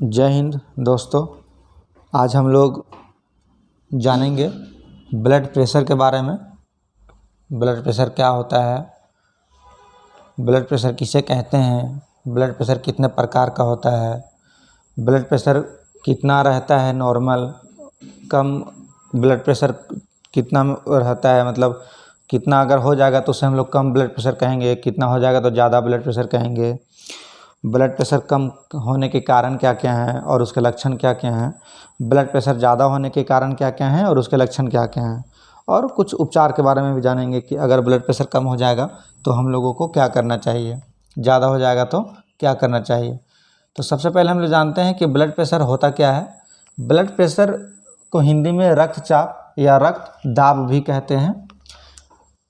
जय हिंद दोस्तों। आज हम लोग जानेंगे ब्लड प्रेशर के बारे में। ब्लड प्रेशर क्या होता है, ब्लड प्रेशर किसे कहते हैं, ब्लड प्रेशर कितने प्रकार का होता है, ब्लड प्रेशर कितना रहता है नॉर्मल, कम ब्लड प्रेशर कितना रहता है, मतलब कितना अगर हो जाएगा तो उसे हम लोग कम ब्लड प्रेशर कहेंगे, कितना हो जाएगा तो ज़्यादा ब्लड प्रेशर कहेंगे। ब्लड प्रेशर कम होने के कारण क्या क्या हैं और उसके लक्षण क्या क्या हैं, ब्लड प्रेशर ज़्यादा होने के कारण क्या क्या हैं और उसके लक्षण क्या क्या हैं, और कुछ उपचार के बारे में भी जानेंगे कि अगर ब्लड प्रेशर कम हो जाएगा तो हम लोगों को क्या करना चाहिए, ज़्यादा हो जाएगा तो क्या करना चाहिए। तो सबसे पहले हम लोग जानते हैं कि ब्लड प्रेशर होता क्या है। ब्लड प्रेशर को हिंदी में रक्तचाप या रक्त दाब भी कहते हैं।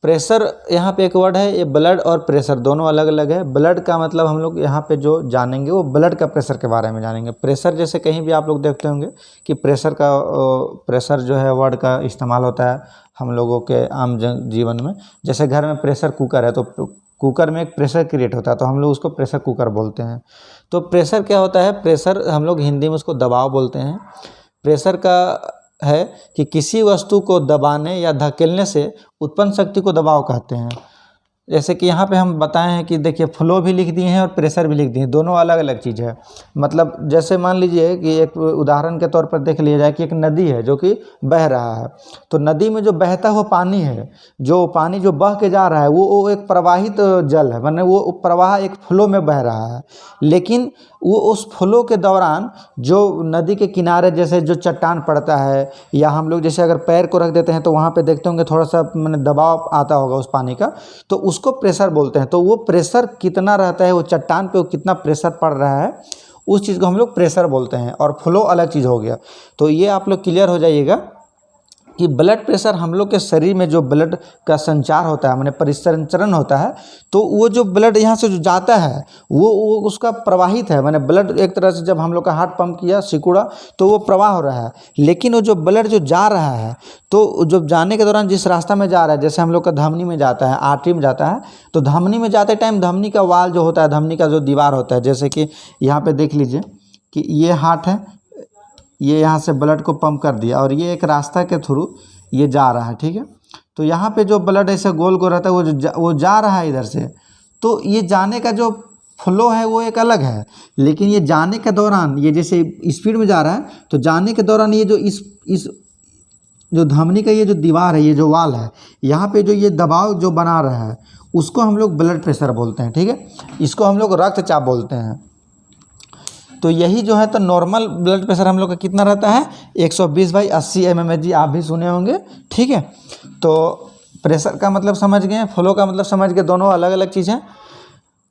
प्रेशर यहाँ पे एक वर्ड है, ये ब्लड और प्रेशर दोनों अलग अलग है। ब्लड का मतलब हम लोग यहाँ पे जो जानेंगे वो ब्लड का प्रेशर के बारे में जानेंगे। प्रेशर जैसे कहीं भी आप लोग देखते होंगे कि प्रेशर जो है वर्ड का इस्तेमाल होता है हम लोगों के आम जीवन में। जैसे घर में प्रेशर कुकर है तो कुकर में एक प्रेशर क्रिएट होता है तो हम लोग उसको प्रेशर कुकर बोलते हैं। तो प्रेशर क्या होता है, प्रेशर हम लोग हिंदी में उसको दबाव बोलते हैं। प्रेशर का है कि किसी वस्तु को दबाने या धकेलने से उत्पन्न शक्ति को दबाव कहते हैं। जैसे कि यहाँ पे हम बताए हैं कि देखिए फ्लो भी लिख दिए हैं और प्रेशर भी लिख दिए हैं, दोनों अलग अलग चीज़ है। मतलब जैसे मान लीजिए कि एक उदाहरण के तौर पर देख लिया जाए कि एक नदी है जो कि बह रहा है, तो नदी में जो बहता हुआ पानी है, जो पानी जो बह के जा रहा है वो एक प्रवाहित जल है, माने वो प्रवाह एक फ्लो में बह रहा है। लेकिन वो उस फ्लो के दौरान जो नदी के किनारे जैसे जो चट्टान पड़ता है या हम लोग जैसे अगर पैर को रख देते हैं तो वहाँ पे देखते होंगे थोड़ा सा मैंने दबाव आता होगा उस पानी का, तो उसको प्रेशर बोलते हैं। तो वो प्रेशर कितना रहता है, वो चट्टान पे वो कितना प्रेशर पड़ रहा है, उस चीज़ को हम लोग प्रेशर बोलते हैं। और फ्लो अलग चीज़ हो गया। तो ये आप लोग क्लियर हो जाइएगा कि ब्लड प्रेशर हम लोग के शरीर में जो ब्लड का संचार होता है, माने परिसंचरण होता है, तो वो जो ब्लड यहाँ से जो जाता है वो उसका प्रवाहित है। माने ब्लड एक तरह से जब हम लोग का हार्ट पंप किया सिकुड़ा तो वो प्रवाह हो रहा है। लेकिन वो जो ब्लड जो जा रहा है तो जब जाने के दौरान जिस रास्ता में जा रहा है, जैसे हम लोग का धमनी में जाता है, आर्टरी में जाता है, तो धमनी में जाते टाइम धमनी का वाल जो होता है, धमनी का जो दीवार होता है, जैसे कि यहाँ पर देख लीजिए कि ये हार्ट है, ये यहाँ से ब्लड को पंप कर दिया और ये एक रास्ता के थ्रू ये जा रहा है, ठीक है। तो यहाँ पे जो ब्लड ऐसे गोल गोल रहता है वो जा रहा है इधर से, तो ये जाने का जो फ्लो है वो एक अलग है। लेकिन ये जाने के दौरान ये जैसे स्पीड में जा रहा है तो जाने के दौरान ये जो इस जो धमनी का ये जो दीवार है, ये जो वाल है, यहाँ पे जो ये दबाव जो बना रहा है उसको हम लोग ब्लड प्रेशर बोलते हैं, ठीक है। इसको हम लोग रक्तचाप बोलते हैं। तो यही जो है तो नॉर्मल ब्लड प्रेशर हम लोग का कितना रहता है, 120/80 mmHg, आप भी सुने होंगे, ठीक है। तो प्रेशर का मतलब समझ गए, फ्लो का मतलब समझ गए, दोनों अलग अलग चीज़ हैं।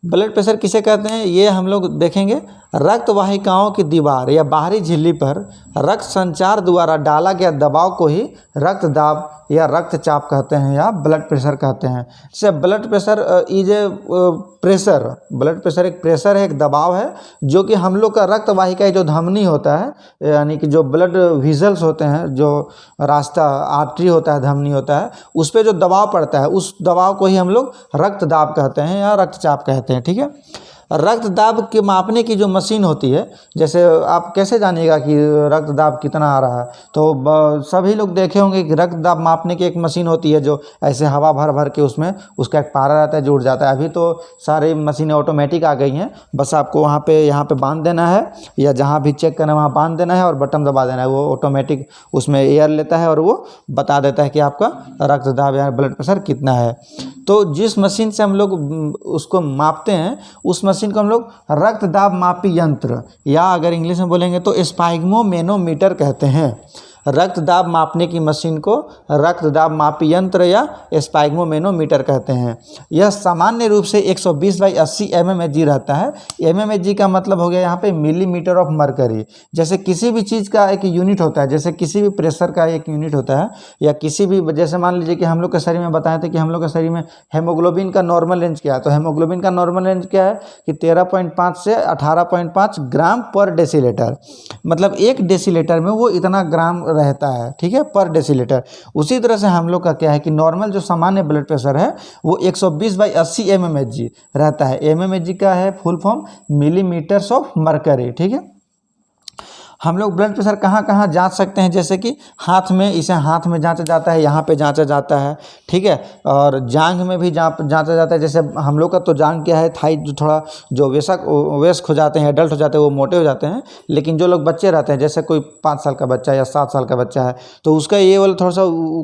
ब्लड प्रेशर किसे कहते हैं ये हम लोग देखेंगे। रक्त वाहिकाओं की दीवार या बाहरी झिल्ली पर रक्त संचार द्वारा डाला गया दबाव को ही रक्तदाब या रक्तचाप कहते हैं या ब्लड प्रेशर कहते हैं। जैसे blood pressure is a pressure, blood pressure एक प्रेशर है, एक दबाव है जो कि हम लोग का रक्त वाहिका जो धमनी होता है, यानी कि जो ब्लड विजल्स होते हैं, जो रास्ता आर्टरी होता है, धमनी होता है, उस पर जो दबाव पड़ता है उस दबाव को ही हम लोग रक्तदाब कहते हैं या रक्तचाप कहते हैं, ठीक है। रक्त दाब के मापने की जो मशीन होती है, जैसे आप कैसे जानिएगा कि रक्त दाब कितना आ रहा है, तो सभी लोग देखे होंगे कि रक्त दाब मापने की एक मशीन होती है जो ऐसे हवा भर भर के उसमें उसका एक पारा रहता है, जुड़ जाता है। अभी तो सारी मशीनें ऑटोमेटिक आ गई हैं, बस आपको वहाँ पे यहाँ पे बांध देना है या जहाँ भी चेक करना है वहाँ बांध देना है और बटन दबा देना है, वो ऑटोमेटिक उसमें एयर लेता है और वो बता देता है कि आपका रक्त दाब या ब्लड प्रेशर कितना है। तो जिस मशीन से हम लोग उसको मापते हैं उस मशीन को हम लोग रक्त दाब मापी यंत्र या अगर इंग्लिश में बोलेंगे तो स्पाइग्मोमेनोमीटर कहते हैं। रक्त दाब मापने की मशीन को रक्त दाब मापी यंत्र या स्पाइग्मोमेनोमीटर कहते हैं। यह सामान्य रूप से 120/80 mmHg रहता है। mmHg का मतलब हो गया यहाँ पे मिलीमीटर ऑफ मरकरी। जैसे किसी भी चीज़ का एक यूनिट होता है, जैसे किसी भी प्रेशर का एक यूनिट होता है या किसी भी, जैसे मान लीजिए कि हम लोग के शरीर में बताए थे कि हम लोग के शरीर में हेमोग्लोबिन का नॉर्मल रेंज क्या है, तो हेमोग्लोबिन का नॉर्मल रेंज क्या है कि 13.5 से 18.5 ग्राम पर डेसीलीटर, मतलब 1 डेसीलीटर में वो इतना ग्राम रहता है, ठीक है, पर डेसीलीटर। उसी तरह से हम लोग का क्या है कि नॉर्मल जो सामान्य ब्लड प्रेशर है वो 120/80 mmHg रहता है। mmHg का है full form millimetres of mercury, ठीक है। हम लोग ब्लड प्रेशर कहाँ कहाँ जांच सकते हैं, जैसे कि हाथ में, इसे हाथ में जांचा जाता है, यहाँ पे जांचा जाता है, ठीक है। और जांघ में भी जांचा जाता है। जैसे हम लोग का तो जांघ क्या है, थाई जो थोड़ा जो वयस्क हो जाते हैं, एडल्ट हो जाते हैं, वो मोटे हो जाते हैं। लेकिन जो लोग बच्चे रहते हैं, जैसे कोई 5 साल का बच्चा या 7 साल का बच्चा है, तो उसका ये वाला थोड़ा सा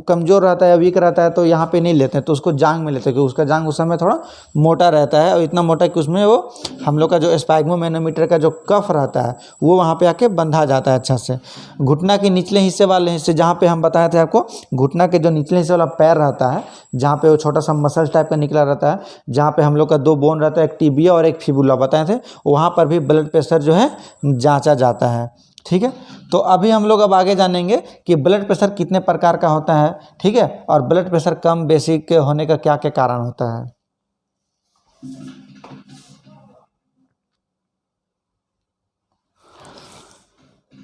कमज़ोर रहता है या वीक रहता है, तो यहाँ पे नहीं लेते हैं, तो उसको जांघ में लेते हैं, क्योंकि उसका जांघ उस समय थोड़ा मोटा रहता है, और इतना मोटा कि उसमें वो हम लोग का जो स्फैग्मोमेनोमीटर का जो कफ रहता है वो वहाँ पे आके बंधा जाता है अच्छा से। घुटना के निचले हिस्से वाले हिस्से, जहाँ पे हम बताए थे आपको, घुटना के जो निचले हिस्से वाला पैर रहता है, जहाँ पे वो छोटा सा मसल टाइप का निकला रहता है, जहाँ पे हम लोग का 2 बोन रहता है, एक टिबिया और एक फिबुला बताए थे, वहाँ पर भी ब्लड प्रेशर जो है जांचा जाता है, ठीक है। तो अभी हम लोग अब आगे जानेंगे कि ब्लड प्रेशर कितने प्रकार का होता है, ठीक है, और ब्लड प्रेशर कम बेसिक होने का क्या क्या कारण होता है।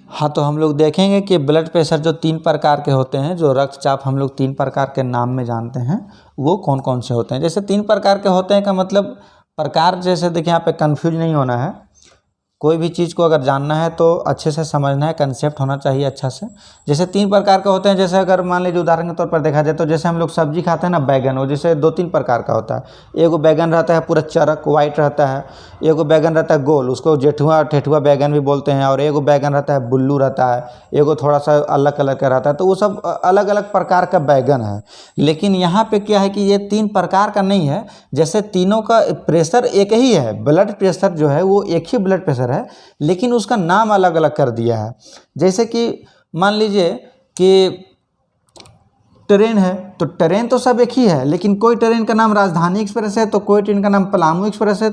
हाँ, तो हम लोग देखेंगे कि ब्लड प्रेशर जो 3 प्रकार के होते हैं, जो रक्तचाप हम लोग 3 प्रकार के नाम में जानते हैं, वो कौन कौन से होते हैं। जैसे 3 प्रकार के होते हैं का मतलब प्रकार, जैसे देखिए यहाँ पे कंफ्यूज नहीं होना है। कोई भी चीज़ को अगर जानना है तो अच्छे से समझना है, कंसेप्ट होना चाहिए अच्छा से। जैसे 3 प्रकार के होते हैं, जैसे अगर मान लीजिए उदाहरण के तौर पर देखा जाए तो जैसे हम लोग सब्जी खाते हैं ना, बैगन, वो जैसे 2-3 प्रकार का होता है। एगो बैगन रहता है पूरा चरक वाइट रहता है, एगो बैगन रहता है गोल, उसको जेठुआ ठेठुआ बैगन भी बोलते हैं, और एगो बैगन रहता है बुल्लू रहता है, एगो थोड़ा सा अलग कलर का रहता है। तो वो सब अलग अलग प्रकार का बैगन है। लेकिन यहाँ पे क्या है कि ये 3 प्रकार का नहीं है, जैसे तीनों का प्रेशर एक ही है, ब्लड प्रेशर जो है वो एक ही ब्लड प्रेशर है, लेकिन उसका नाम अलग अलग कर दिया है। जैसे कि मान लीजिए कि ट्रेन है, तो ट्रेन तो सब एक ही है, लेकिन कोई ट्रेन का नाम राजधानी एक्सप्रेस है, तो कोई ट्रेन का नाम पलामू एक्सप्रेस है,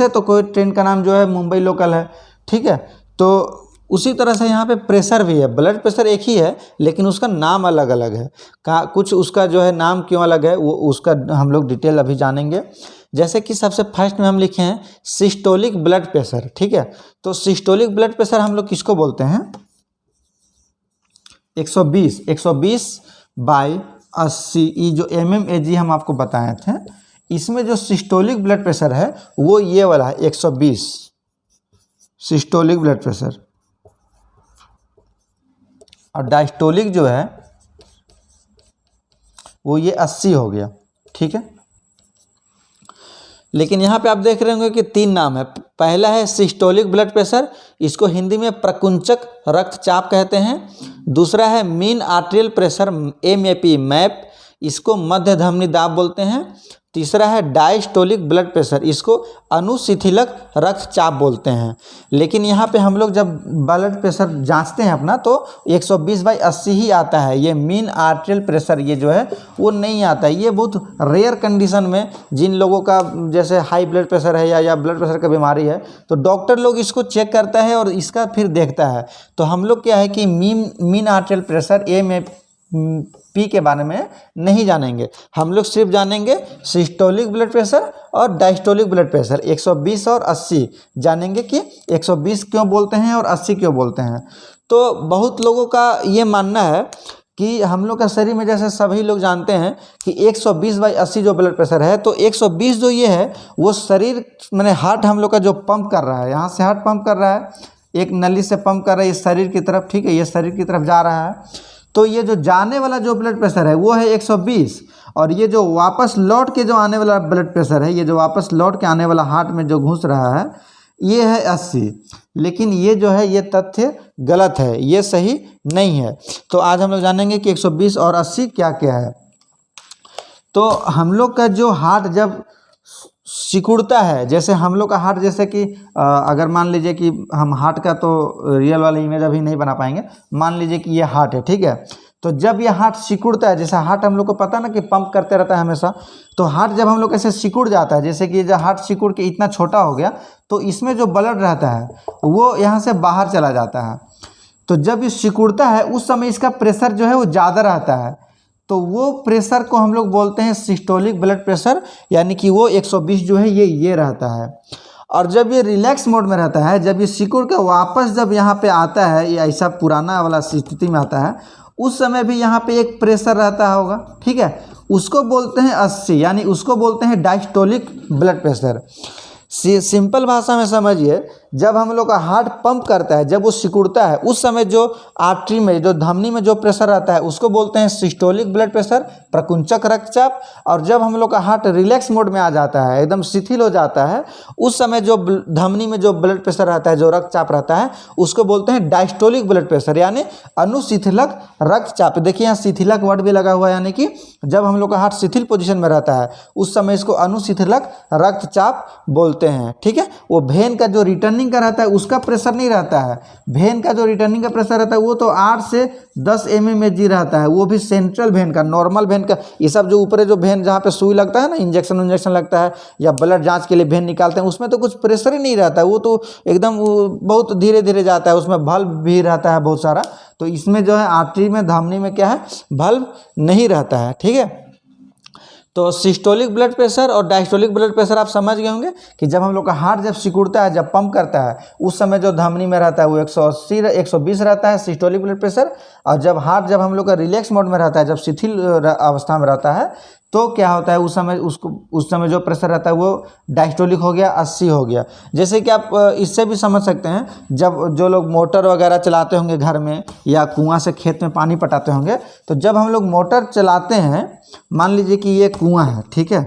तो कोई ट्रेन का नाम जो है मुंबई लोकल है, ठीक है। तो उसी तरह से यहाँ पे प्रेशर भी है, ब्लड प्रेशर एक ही है, लेकिन उसका नाम अलग अलग है। कुछ उसका जो है नाम क्यों अलग है, वो उसका हम लोग डिटेल अभी जानेंगे। जैसे कि सबसे फर्स्ट में हम लिखे हैं सिस्टोलिक ब्लड प्रेशर, ठीक है। तो सिस्टोलिक ब्लड प्रेशर हम लोग किसको बोलते हैं, 120/80 ये जो mmHg हम आपको बताए थे, इसमें जो सिस्टोलिक ब्लड प्रेशर है वो ये वाला है 120 सिस्टोलिक ब्लड प्रेशर, और डायस्टोलिक जो है वो ये 80 हो गया, ठीक है। लेकिन यहाँ पे आप देख रहे होंगे कि 3 नाम है। पहला है सिस्टोलिक ब्लड प्रेशर, इसको हिंदी में प्रकुंचक रक्तचाप कहते हैं। दूसरा है mean arterial pressure MAP map, इसको मध्य धमनी दाब बोलते हैं। तीसरा है डायस्टोलिक ब्लड प्रेशर, इसको अनुशिथिलक रक्तचाप बोलते हैं। लेकिन यहाँ पे हम लोग जब ब्लड प्रेशर जांचते हैं अपना, तो 120/80 ही आता है। ये मीन आर्टेरियल प्रेशर ये जो है वो नहीं आता है। ये बहुत रेयर कंडीशन में, जिन लोगों का जैसे हाई ब्लड प्रेशर है या ब्लड प्रेशर का बीमारी है, तो डॉक्टर लोग इसको चेक करता है और इसका फिर देखता है। तो हम लोग क्या है कि मीन आर्टेरियल प्रेशर MAP के बारे में नहीं जानेंगे, हम लोग सिर्फ जानेंगे सिस्टोलिक ब्लड प्रेशर और डायस्टोलिक ब्लड प्रेशर। 120 और 80 जानेंगे कि 120 क्यों बोलते हैं और 80 क्यों बोलते हैं। तो बहुत लोगों का ये मानना है कि हम लोग का शरीर में, जैसे सभी लोग जानते हैं कि 120/80 जो ब्लड प्रेशर है, तो 120 जो ये है वो शरीर मैंने हार्ट हम लोग का जो पंप कर रहा है, यहाँ से हार्ट पंप कर रहा है, एक नली से पंप कर रहा है ये शरीर की तरफ, ठीक है, ये शरीर की तरफ जा रहा है। तो ये जो जाने वाला जो ब्लड प्रेशर है वो है 120, और ये जो वापस लौट के जो आने वाला ब्लड प्रेशर है, ये जो वापस लौट के आने वाला हार्ट में जो घुस रहा है, ये है 80। लेकिन ये जो है ये तथ्य गलत है, ये सही नहीं है। तो आज हम लोग जानेंगे कि 120 और 80 क्या क्या है। तो हम लोग का जो हार्ट जब सिकुड़ता है, जैसे हम लोग का हार्ट, जैसे कि अगर मान लीजिए कि हम हार्ट का तो रियल वाला इमेज अभी नहीं बना पाएंगे, मान लीजिए कि ये हार्ट है, ठीक है। तो जब ये हार्ट सिकुड़ता है, जैसे हार्ट हम लोग को पता ना कि पंप करते रहता है हमेशा, तो हार्ट जब हम लोग ऐसे सिकुड़ जाता है, जैसे कि जब हार्ट सिकुड़ के इतना छोटा हो गया, तो इसमें जो ब्लड रहता है वो यहाँ से बाहर चला जाता है। तो जब ये सिकुड़ता है उस समय इसका प्रेशर जो है वो ज़्यादा रहता है, तो वो प्रेशर को हम लोग बोलते हैं सिस्टोलिक ब्लड प्रेशर, यानी कि वो 120 जो है ये रहता है। और जब ये रिलैक्स मोड में रहता है, जब ये सिकुड़ के वापस जब यहाँ पे आता है, ये ऐसा पुराना वाला स्थिति में आता है, उस समय भी यहाँ पे एक प्रेशर रहता होगा, ठीक है, उसको बोलते हैं 80, यानी उसको बोलते हैं डायस्टोलिक ब्लड प्रेशर। सिंपल भाषा में समझिए, जब हम लोग का हार्ट पंप करता है, जब वो सिकुड़ता है, उस समय जो आर्टरी में, जो धमनी में जो प्रेशर रहता है उसको बोलते हैं सिस्टोलिक ब्लड प्रेशर, प्रकुंचक रक्तचाप। और जब हम लोग का हार्ट रिलैक्स मोड में आ जाता है, एकदम शिथिल हो जाता है, उस समय जो धमनी में जो ब्लड प्रेशर रहता है, जो रक्तचाप रहता है, उसको बोलते हैं डायस्टोलिक ब्लड प्रेशर, यानी अनुशिथिलक रक्तचाप। देखिए यहाँ शिथिलक वर्ड भी लगा हुआ है, यानी कि जब हम लोग का हार्ट शिथिल पोजीशन में रहता है उस समय इसको अनुशिथिलक रक्तचाप बोलते हैं। ठीक है, वो वेन का जो रिटर्निंग का रहता है उसका प्रेशर नहीं रहता है। वेन का जो रिटर्निंग का प्रेशर रहता है वो तो 8 से 10 mmHg रहता है, वो भी सेंट्रल वेन का। नॉर्मल वेन का ये सब जो ऊपर जो वेन जहाँ पे सुई लगता है ना, इंजेक्शन लगता है या ब्लड जांच के लिए वेन निकालते हैं, उसमें तो कुछ प्रेशर ही नहीं रहता है, वो तो एकदम बहुत धीरे धीरे जाता है, उसमें बल्ब भी रहता है बहुत सारा। तो इसमें जो है आर्टरी में, धमनी में क्या है, बल्ब नहीं रहता है। ठीक है, तो सिस्टोलिक ब्लड प्रेशर और डायस्टोलिक ब्लड प्रेशर आप समझ गए होंगे कि जब हम लोग का हार्ट जब सिकुड़ता है, जब पंप करता है, उस समय जो धमनी में रहता है वो 180 120 रहता है सिस्टोलिक ब्लड प्रेशर। और जब हार्ट, जब हम लोग का रिलैक्स मोड में रहता है, जब शिथिल अवस्था में रहता है, तो क्या होता है, उस समय जो प्रेशर रहता है वो डायस्टोलिक हो गया, 80 हो गया। जैसे कि आप इससे भी समझ सकते हैं, जब जो लोग मोटर वगैरह चलाते होंगे घर में या कुआं से खेत में पानी पटाते होंगे, तो जब हम लोग मोटर चलाते हैं, मान लीजिए कि ये कुआं है, ठीक है,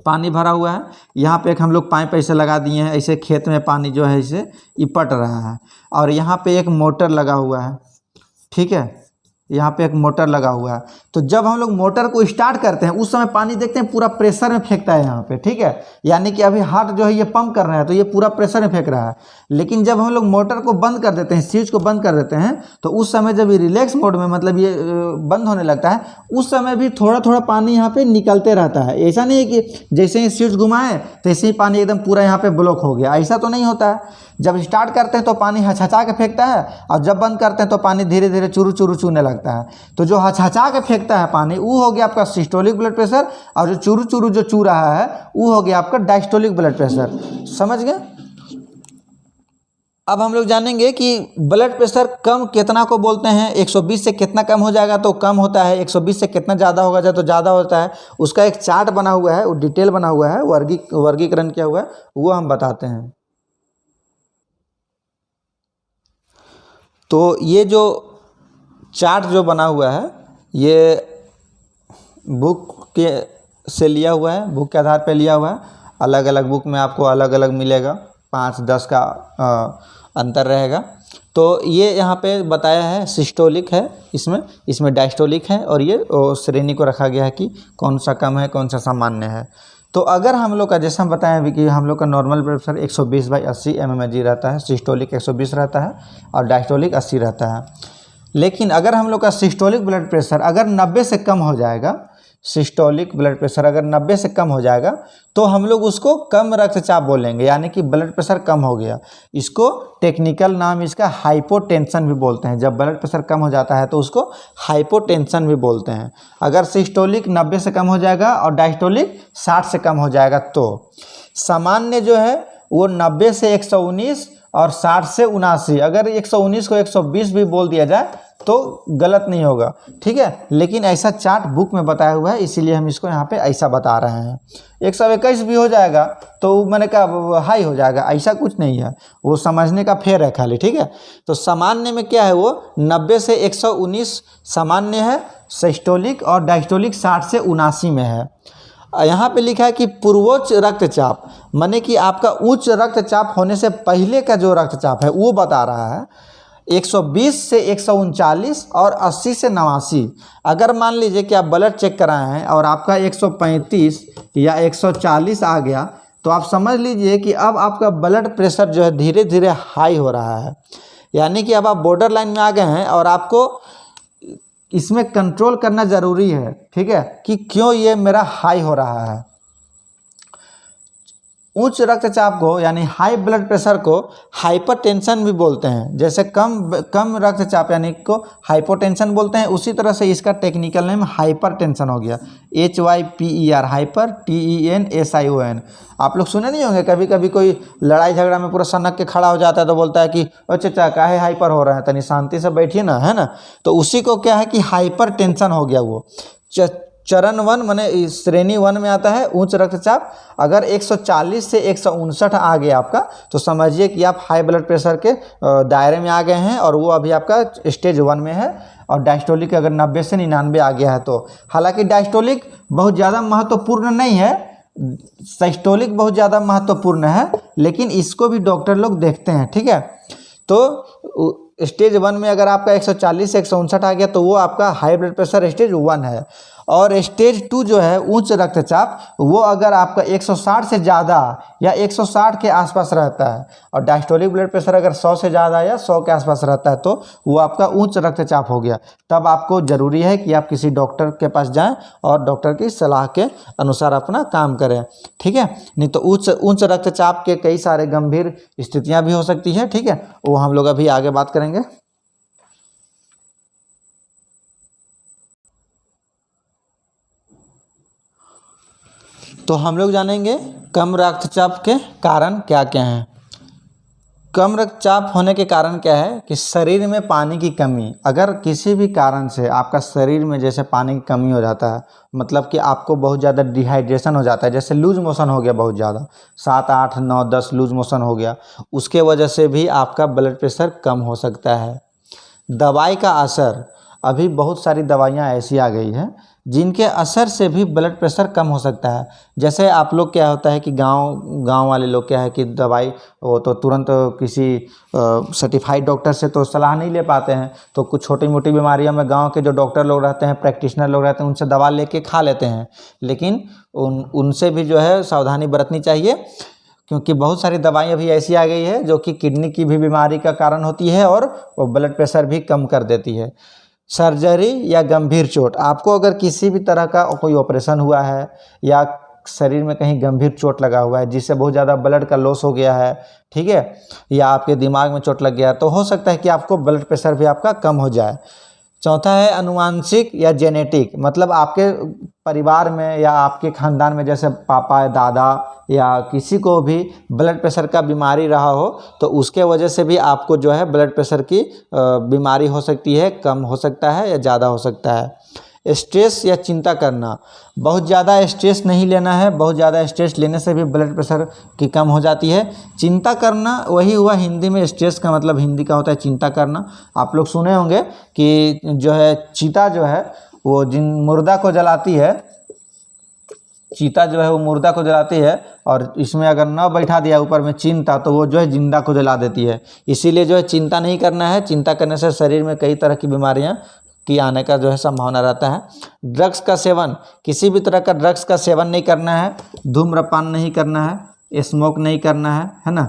पानी भरा हुआ है, यहाँ पे एक हम लोग पाइप ऐसे लगा दिए हैं, ऐसे खेत में पानी जो है इसे इपट रहा है, और यहाँ पे एक मोटर लगा हुआ है। ठीक है, यहाँ पे एक मोटर लगा हुआ है। तो जब हम लोग मोटर को स्टार्ट करते हैं उस समय पानी देखते हैं पूरा प्रेशर में फेंकता है यहाँ पे। ठीक है, यानी कि अभी हार्ट जो है ये पंप कर रहा है तो ये पूरा प्रेशर में फेंक रहा है। लेकिन जब हम लोग मोटर को बंद कर देते हैं, स्विच को बंद कर देते हैं, तो उस समय जब ये रिलैक्स मोड में, मतलब ये बंद होने लगता है, उस समय भी थोड़ा थोड़ा पानी यहाँ पे निकलते रहता है। ऐसा नहीं है कि जैसे ही स्विच घुमाएं तैसे ही पानी एकदम पूरा यहाँ पे ब्लॉक हो गया, ऐसा तो नहीं होता है। जब स्टार्ट करते हैं तो पानी हचहचा के फेंकता है, और जब बंद करते हैं तो पानी धीरे धीरे चुरू चुरू चूने लगता है। तो जो हचहचा के फेंकता है पानी, वो हो गया आपका सिस्टोलिक ब्लड प्रेशर, और जो चुरू चुरू जो चू रहा है वो हो गया आपका डायस्टोलिक ब्लड प्रेशर। समझ गए? अब हम लोग जानेंगे कि ब्लड प्रेशर कम कितना को बोलते हैं। 120 से कितना कम हो जाएगा तो कम होता है, 120 से कितना ज़्यादा होगा जाए तो ज़्यादा होता है। उसका एक चार्ट बना हुआ है, वो डिटेल बना हुआ है, वर्गीकरण किया हुआ है, वो हम बताते हैं। तो ये जो चार्ट जो बना हुआ है ये बुक के से लिया हुआ है, बुक के आधार पे लिया हुआ है। अलग अलग बुक में आपको अलग अलग मिलेगा, 5-10 का अंतर रहेगा। तो ये यहाँ पे बताया है सिस्टोलिक है, इसमें डायस्टोलिक है, और ये श्रेणी को रखा गया है कि कौन सा कम है, कौन सा सामान्य है। तो अगर हम लोग का, जैसे हम बताएं अभी कि हम लोग का नॉर्मल ब्लड प्रेशर 120/80 mmHg रहता है, सिस्टोलिक 120 रहता है और डायस्टोलिक 80 रहता है। लेकिन अगर हम लोग का सिस्टोलिक ब्लड प्रेशर अगर 90 से कम हो जाएगा, सिस्टोलिक ब्लड प्रेशर अगर 90 से कम हो जाएगा तो हम लोग उसको कम रक्तचाप बोलेंगे, यानी कि ब्लड प्रेशर कम हो गया। इसको टेक्निकल नाम इसका हाइपोटेंशन भी बोलते हैं। जब ब्लड प्रेशर कम हो जाता है तो उसको हाइपोटेंशन भी बोलते हैं। अगर सिस्टोलिक 90 से कम हो जाएगा और डायस्टोलिक 60 से कम हो जाएगा तो सामान्य जो है वो 90 से 119 और 60 से 79। अगर 119 को 120 भी बोल दिया जाए तो गलत नहीं होगा, ठीक है। लेकिन ऐसा चार्ट बुक में बताया हुआ है, इसीलिए हम इसको यहाँ पे ऐसा बता रहे हैं। 121 भी हो जाएगा तो मैंने कहा हाई हो जाएगा, ऐसा कुछ नहीं है, वो समझने का फेर है खाली, ठीक है। तो सामान्य में क्या है, वो 90 से 119 सामान्य है, सिस्टोलिक, और डायस्टोलिक 60 से 79 में है। यहाँ पे लिखा है कि पूर्वोच्च रक्तचाप, माने कि आपका उच्च रक्तचाप होने से पहले का जो रक्तचाप है वो बता रहा है 120 से 139 और 80 से 89। अगर मान लीजिए कि आप ब्लड चेक कराए हैं और आपका 135 या 140 आ गया तो आप समझ लीजिए कि अब आपका ब्लड प्रेशर जो है धीरे धीरे हाई हो रहा है, यानी कि अब आप बॉर्डर लाइन में आ गए हैं और आपको इसमें कंट्रोल करना ज़रूरी है, ठीक है, कि क्यों ये मेरा हाई हो रहा है। उच्च रक्तचाप को यानी हाई ब्लड प्रेशर को हाइपरटेंशन भी बोलते हैं। जैसे कम रक्तचाप यानी को हाइपोटेंशन बोलते हैं, उसी तरह से इसका टेक्निकल नेम हाइपरटेंशन हो गया, HYPER, हाइपर TENSION। आप लोग सुने नहीं होंगे, कभी कभी कोई लड़ाई झगड़ा में पूरा सनक के खड़ा हो जाता है तो बोलता है कि अच्छा काहे हाइपर हो रहा है, तनी शांति से बैठिए ना, है ना। तो उसी को क्या है कि हाइपर टेंशन हो गया वो। चरण 1 माने श्रेणी 1 में आता है उच्च रक्तचाप। अगर 140 से 159 आ गया आपका तो समझिए कि आप हाई ब्लड प्रेशर के दायरे में आ गए हैं और वो अभी आपका स्टेज 1 में है। और डायस्टोलिक अगर 90 से 99 आ गया है तो, हालांकि डायस्टोलिक बहुत ज़्यादा महत्वपूर्ण नहीं है, सिस्टोलिक बहुत ज़्यादा महत्वपूर्ण है, लेकिन इसको भी डॉक्टर लोग देखते हैं, ठीक है। तो स्टेज 1 में अगर आपका 140 से 159 आ गया तो वो आपका हाई ब्लड प्रेशर स्टेज 1 है। और स्टेज 2 जो है उच्च रक्तचाप, वो अगर आपका 160 से ज़्यादा या 160 के आसपास रहता है और डायस्टोलिक ब्लड प्रेशर अगर 100 से ज़्यादा या 100 के आसपास रहता है तो वो आपका उच्च रक्तचाप हो गया। तब आपको ज़रूरी है कि आप किसी डॉक्टर के पास जाएं और डॉक्टर की सलाह के अनुसार अपना काम करें, ठीक है। नहीं तो उच्च रक्तचाप के कई सारे गंभीर स्थितियाँ भी हो सकती है, ठीक है, वो हम लोग अभी आगे बात करेंगे। तो हम लोग जानेंगे कम रक्तचाप के कारण क्या क्या हैं। कम रक्तचाप होने के कारण क्या है कि शरीर में पानी की कमी, अगर किसी भी कारण से आपका शरीर में जैसे पानी की कमी हो जाता है, मतलब कि आपको बहुत ज़्यादा डिहाइड्रेशन हो जाता है, जैसे लूज मोशन हो गया बहुत ज़्यादा, 7, 8, 9, 10 लूज मोशन हो गया, उसके वजह से भी आपका ब्लड प्रेशर कम हो सकता है। दवाई का असर, अभी बहुत सारी दवाइयाँ ऐसी आ गई हैं जिनके असर से भी ब्लड प्रेशर कम हो सकता है। जैसे आप लोग क्या होता है कि गांव वाले लोग क्या है कि दवाई वो तो तुरंत किसी सर्टिफाइड डॉक्टर से तो सलाह नहीं ले पाते हैं, तो कुछ छोटी मोटी बीमारियों में गांव के जो डॉक्टर लोग रहते हैं, प्रैक्टिशनर लोग रहते हैं, उनसे दवा लेके खा लेते हैं। लेकिन उनसे भी जो है सावधानी बरतनी चाहिए, क्योंकि बहुत सारी दवाई अभी ऐसी आ गई है जो कि किडनी की भी बीमारी का कारण होती है और वो ब्लड प्रेशर भी कम कर देती है। सर्जरी या गंभीर चोट, आपको अगर किसी भी तरह का कोई ऑपरेशन हुआ है या शरीर में कहीं गंभीर चोट लगा हुआ है जिससे बहुत ज़्यादा ब्लड का लॉस हो गया है, ठीक है, या आपके दिमाग में चोट लग गया है, तो हो सकता है कि आपको ब्लड प्रेशर भी आपका कम हो जाए। चौथा है अनुवांशिक या जेनेटिक, मतलब आपके परिवार में या आपके खानदान में जैसे पापा, दादा या किसी को भी ब्लड प्रेशर का बीमारी रहा हो तो उसके वजह से भी आपको जो है ब्लड प्रेशर की बीमारी हो सकती है, कम हो सकता है या ज़्यादा हो सकता है। स्ट्रेस या चिंता करना, बहुत ज़्यादा स्ट्रेस नहीं लेना है, बहुत ज़्यादा स्ट्रेस लेने से भी ब्लड प्रेशर की कम हो जाती है। चिंता करना वही हुआ हिंदी में, स्ट्रेस का मतलब हिंदी का होता है चिंता करना। आप लोग सुने होंगे कि जो है चीता जो है वो जिन मुर्दा को जलाती है, चीता जो है वो मुर्दा को जलाती है और इसमें अगर न बैठा दिया ऊपर में चिंता तो वो जो है जिंदा को जला देती है। इसीलिए जो है चिंता नहीं करना है, चिंता करने से शरीर में कई तरह की बीमारियां की आने का जो है संभावना रहता है। ड्रग्स का सेवन, किसी भी तरह का ड्रग्स का सेवन नहीं करना है, धूम्रपान नहीं करना है, स्मोक नहीं करना है ना,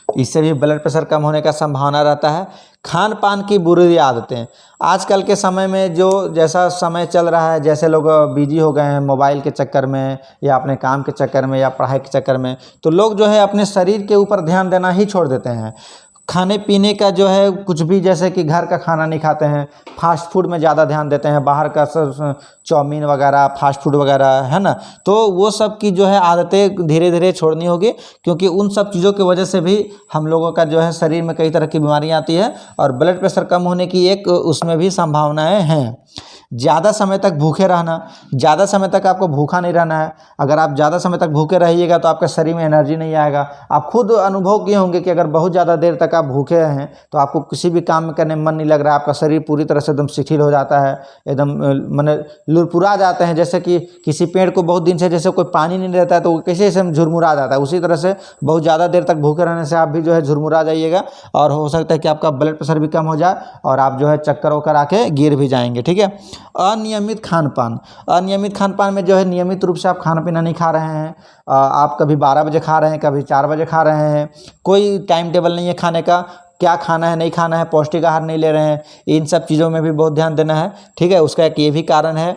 इससे भी ब्लड प्रेशर कम होने का संभावना रहता है। खान पान की बुरी आदतें, आजकल के समय में जो जैसा समय चल रहा है, जैसे लोग बिजी हो गए हैं मोबाइल के चक्कर में या अपने काम के चक्कर में या पढ़ाई के चक्कर में, तो लोग जो है अपने शरीर के ऊपर ध्यान देना ही छोड़ देते हैं। खाने पीने का जो है कुछ भी, जैसे कि घर का खाना नहीं खाते हैं, फास्ट फूड में ज़्यादा ध्यान देते हैं, बाहर का चाउमीन वगैरह, फास्ट फूड वगैरह, है ना, तो वो सब की जो है आदतें धीरे धीरे छोड़नी होगी, क्योंकि उन सब चीज़ों की वजह से भी हम लोगों का जो है शरीर में कई तरह की बीमारियां आती है और ब्लड प्रेशर कम होने की एक उसमें भी संभावनाएँ हैं। ज़्यादा समय तक भूखे रहना, ज़्यादा समय तक आपको भूखा नहीं रहना है। अगर आप ज़्यादा समय तक भूखे रहिएगा तो आपके शरीर में एनर्जी नहीं आएगा। आप खुद अनुभव किए होंगे कि अगर बहुत ज़्यादा देर तक आप भूखे हैं तो आपको किसी भी काम में करने में मन नहीं लग रहा है, आपका शरीर पूरी तरह से एकदम शिथिल हो जाता है, एकदम माने लुरपुरा जाते हैं। जैसे कि किसी पेड़ को बहुत दिन से जैसे कोई पानी नहीं रहता है तो वो कैसे ऐसे झुरमुरा जाता है, उसी तरह से बहुत ज़्यादा देर तक भूखे रहने से आप भी जो है झुरमुरा जाइएगा और हो सकता है कि आपका ब्लड प्रेशर भी कम हो जाए और आप जो है चक्कर वक्कर आके गिर भी जाएंगे, ठीक है। अनियमित खान पान, अनियमित खान पान में जो है नियमित रूप से आप खाना पीना नहीं खा रहे हैं, आप कभी 12 बजे खा रहे हैं, कभी 4 बजे खा रहे हैं, कोई टाइम टेबल नहीं है खाने का, क्या खाना है नहीं खाना है, पौष्टिक आहार नहीं ले रहे हैं, इन सब चीज़ों में भी बहुत ध्यान देना है, ठीक है। उसका एक ये भी कारण है।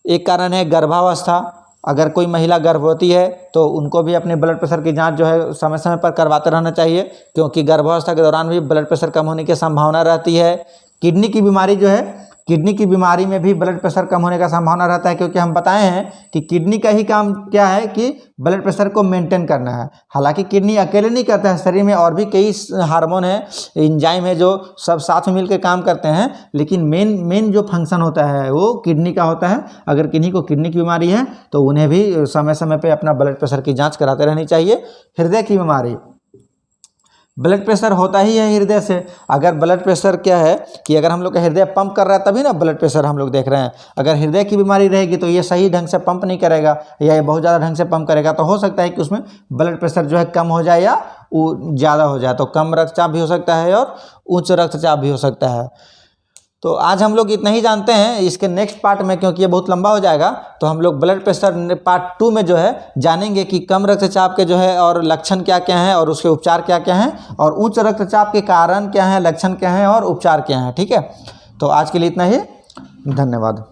एक कारण है गर्भावस्था, अगर कोई महिला गर्भवती है तो उनको भी अपने ब्लड प्रेशर की जांच जो है समय समय पर करवाते रहना चाहिए, क्योंकि गर्भावस्था के दौरान भी ब्लड प्रेशर कम होने की संभावना रहती है। किडनी की बीमारी जो है किडनी की बीमारी में भी ब्लड प्रेशर कम होने का संभावना रहता है, क्योंकि हम बताए हैं कि किडनी का ही काम क्या है कि ब्लड प्रेशर को मेंटेन करना है। हालांकि किडनी अकेले नहीं करता है, शरीर में और भी कई हार्मोन है, एंजाइम है जो सब साथ में मिलकर काम करते हैं, लेकिन मेन जो फंक्शन होता है वो किडनी का होता है। अगर किन्हीं को किडनी की बीमारी है तो उन्हें भी समय समय पर अपना ब्लड प्रेशर की जाँच कराते रहनी चाहिए। हृदय की बीमारी, ब्लड प्रेशर होता ही है हृदय से। अगर ब्लड प्रेशर क्या है कि अगर हम लोग का हृदय पंप कर रहा है तभी ना ब्लड प्रेशर हम लोग देख रहे हैं। अगर हृदय की बीमारी रहेगी तो ये सही ढंग से पंप नहीं करेगा या ये बहुत ज़्यादा ढंग से पंप करेगा, तो हो सकता है कि उसमें ब्लड प्रेशर जो है कम हो जाए या वो ज़्यादा हो जाए। तो कम रक्तचाप भी हो सकता है और उच्च रक्तचाप भी हो सकता है। तो आज हम लोग इतना ही जानते हैं। इसके नेक्स्ट पार्ट में, क्योंकि ये बहुत लंबा हो जाएगा, तो हम लोग ब्लड प्रेशर पार्ट 2 में जो है जानेंगे कि कम रक्तचाप के जो है और लक्षण क्या क्या हैं और उसके उपचार क्या क्या हैं, और उच्च रक्तचाप के कारण क्या हैं, लक्षण क्या हैं और उपचार क्या हैं। ठीक है, तो आज के लिए इतना ही, धन्यवाद।